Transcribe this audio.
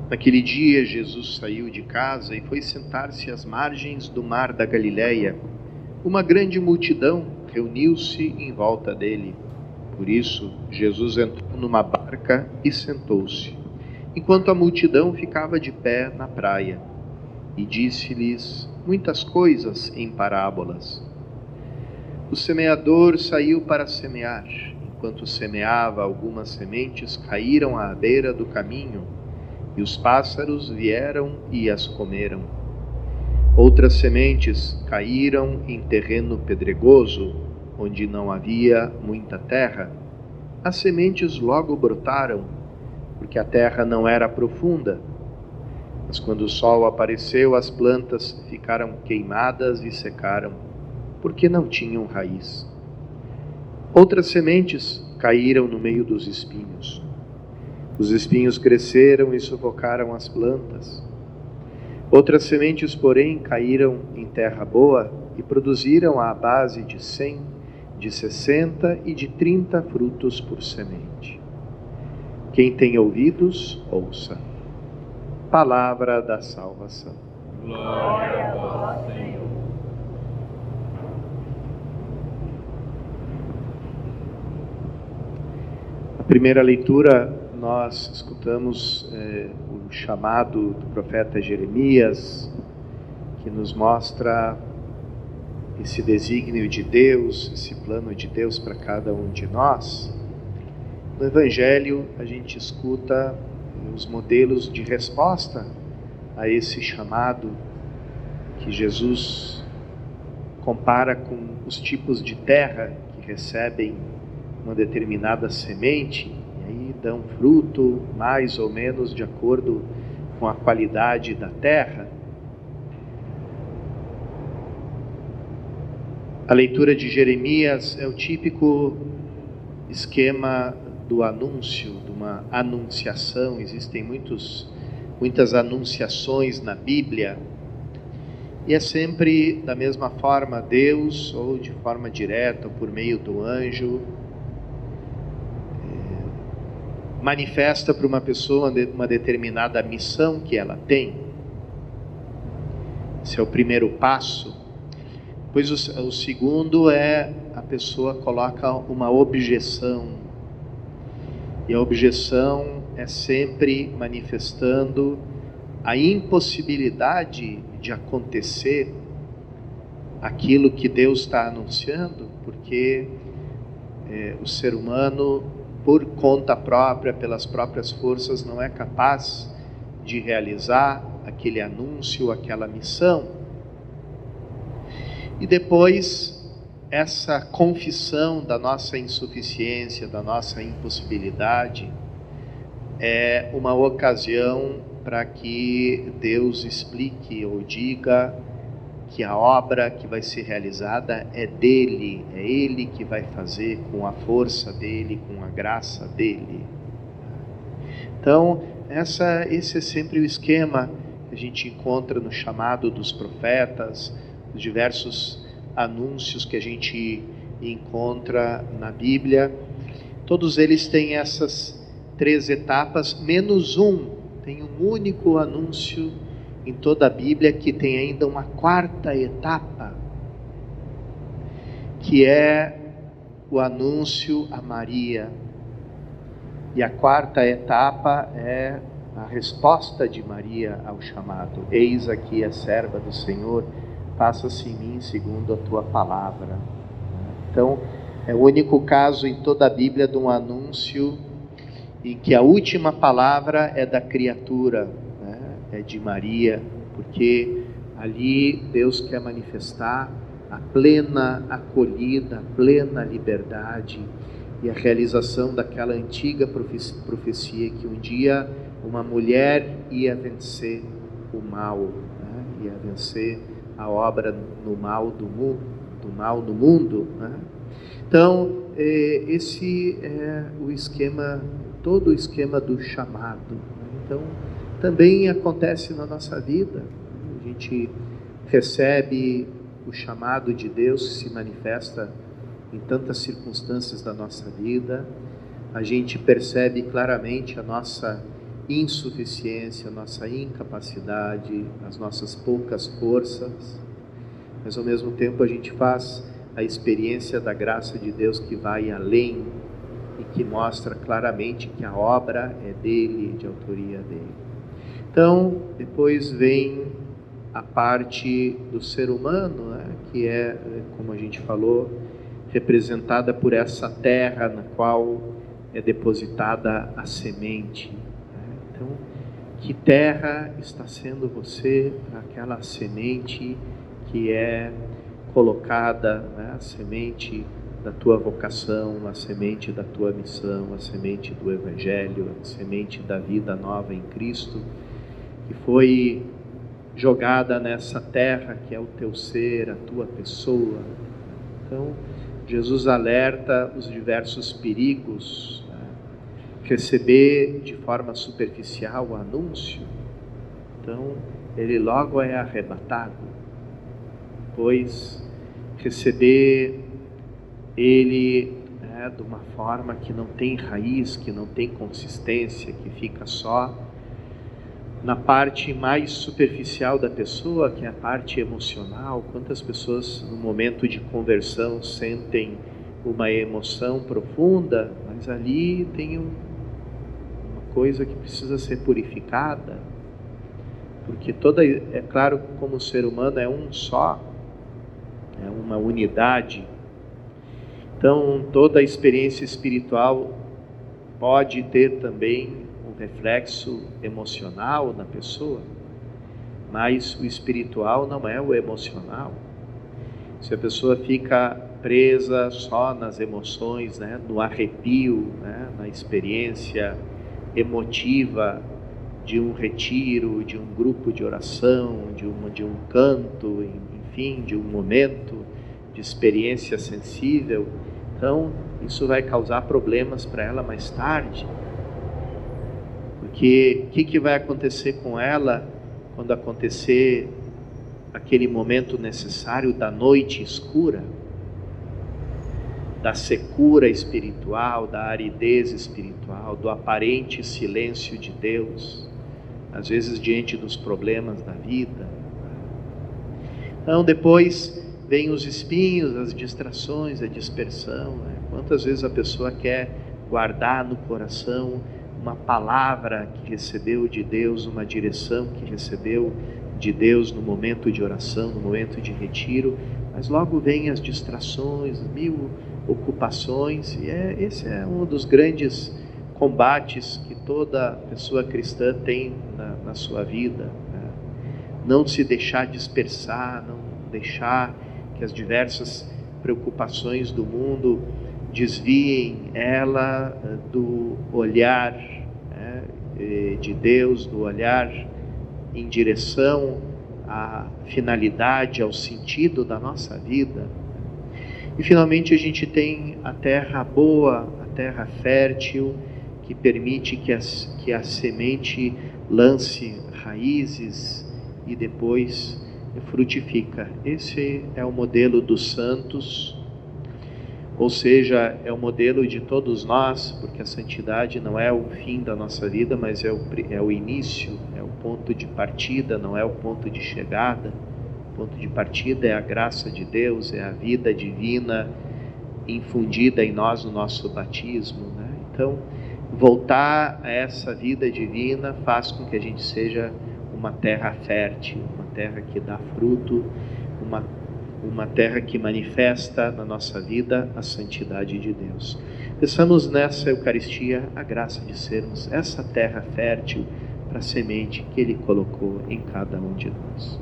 Naquele dia, Jesus saiu de casa e foi sentar-se às margens do mar da Galileia. Uma grande multidão reuniu-se em volta dele. Por isso, Jesus entrou numa barca e sentou-se, enquanto a multidão ficava de pé na praia, e disse-lhes muitas coisas em parábolas. O semeador saiu para semear. Enquanto semeava, algumas sementes caíram à beira do caminho, e os pássaros vieram e as comeram. Outras sementes caíram em terreno pedregoso, onde não havia muita terra. As sementes logo brotaram, porque a terra não era profunda. Mas quando o sol apareceu, as plantas ficaram queimadas e secaram, porque não tinham raiz. Outras sementes caíram no meio dos espinhos. Os espinhos cresceram e sufocaram as plantas. Outras sementes, porém, caíram em terra boa e produziram à base de 100, de 60 e de 30 frutos por semente. Quem tem ouvidos, ouça. Palavra da salvação. Glória a vós, Senhor. A primeira leitura, nós escutamos o chamado do profeta Jeremias, que nos mostra esse desígnio de Deus, esse plano de Deus para cada um de nós. No Evangelho, a gente escuta os modelos de resposta a esse chamado que Jesus compara com os tipos de terra que recebem uma determinada semente e aí dão fruto mais ou menos de acordo com a qualidade da terra. A leitura de Jeremias é o típico esquema do anúncio, de uma anunciação. Existem muitas anunciações na Bíblia, e é sempre da mesma forma Deus, ou de forma direta, ou por meio do anjo, manifesta para uma pessoa uma determinada missão que ela tem. Esse é o primeiro passo. Pois o segundo é a pessoa coloca uma objeção, e a objeção é sempre manifestando a impossibilidade de acontecer aquilo que Deus está anunciando, porque o ser humano, por conta própria, pelas próprias forças, não é capaz de realizar aquele anúncio, aquela missão. E depois, essa confissão da nossa insuficiência, da nossa impossibilidade, é uma ocasião para que Deus explique ou diga que a obra que vai ser realizada é dele, é ele que vai fazer com a força dele, com a graça dele. Então, esse é sempre o esquema que a gente encontra no chamado dos profetas, os diversos anúncios que a gente encontra na Bíblia. Todos eles têm essas 3 etapas, menos um. Tem um único anúncio em toda a Bíblia que tem ainda uma 4ª etapa, que é o anúncio a Maria. E a 4ª etapa é a resposta de Maria ao chamado. Eis aqui a serva do Senhor, faça-se em mim segundo a tua palavra. Então, é o único caso em toda a Bíblia de um anúncio em que a última palavra é da criatura, é de Maria, porque ali Deus quer manifestar a plena acolhida, a plena liberdade e a realização daquela antiga profecia que um dia uma mulher ia vencer o mal, ia vencer a obra no mal do mundo, Então, esse é o esquema, todo o esquema do chamado. Então, também acontece na nossa vida. A gente recebe o chamado de Deus que se manifesta em tantas circunstâncias da nossa vida. A gente percebe claramente a nossa insuficiência, a nossa incapacidade, as nossas poucas forças, mas ao mesmo tempo a gente faz a experiência da graça de Deus que vai além e que mostra claramente que a obra é dele, de autoria dele. Então, depois vem a parte do ser humano, né, que é, como a gente falou, representada por essa terra na qual é depositada a semente. Então, que terra está sendo você para aquela semente que é colocada, né, a semente da tua vocação, a semente da tua missão, a semente do Evangelho, a semente da vida nova em Cristo, que foi jogada nessa terra que é o teu ser, a tua pessoa. Então, Jesus alerta os diversos perigos, né? Receber de forma superficial o anúncio, então ele logo é arrebatado. Pois receber ele, né, de uma forma que não tem raiz, que não tem consistência, que fica só na parte mais superficial da pessoa, que é a parte emocional. Quantas pessoas no momento de conversão sentem uma emoção profunda, mas ali tem uma coisa que precisa ser purificada, porque é claro, como o ser humano é um só, é uma unidade. Então toda a experiência espiritual pode ter também um reflexo emocional na pessoa, mas o espiritual não é o emocional. Se a pessoa fica presa só nas emoções, né, no arrepio, né, na experiência emotiva de um retiro, de um grupo de oração, de um canto, enfim, de um momento de experiência sensível, então isso vai causar problemas para ela mais tarde. Porque o que vai acontecer com ela quando acontecer aquele momento necessário da noite escura, da secura espiritual, da aridez espiritual, do aparente silêncio de Deus, às vezes diante dos problemas da vida. Então depois vem os espinhos, as distrações, a dispersão, né? Quantas vezes a pessoa quer guardar no coração uma palavra que recebeu de Deus, uma direção que recebeu de Deus no momento de oração, no momento de retiro, mas logo vem as distrações, mil ocupações, e esse é um dos grandes combates que toda pessoa cristã tem na sua vida, né? Não se deixar dispersar, não deixar que as diversas preocupações do mundo desviem ela do olhar, né, de Deus, do olhar em direção à finalidade, ao sentido da nossa vida. E finalmente a gente tem a terra boa, a terra fértil, que permite que a semente lance raízes e depois frutifica. Esse é o modelo dos santos, ou seja, é o modelo de todos nós, porque a santidade não é o fim da nossa vida, mas é o início, é o ponto de partida, não é o ponto de chegada. O ponto de partida é a graça de Deus, é a vida divina infundida em nós no nosso batismo, né? Então, voltar a essa vida divina faz com que a gente seja uma terra fértil, uma terra que dá fruto, uma terra que manifesta na nossa vida a santidade de Deus. Peçamos nessa Eucaristia a graça de sermos essa terra fértil para a semente que Ele colocou em cada um de nós.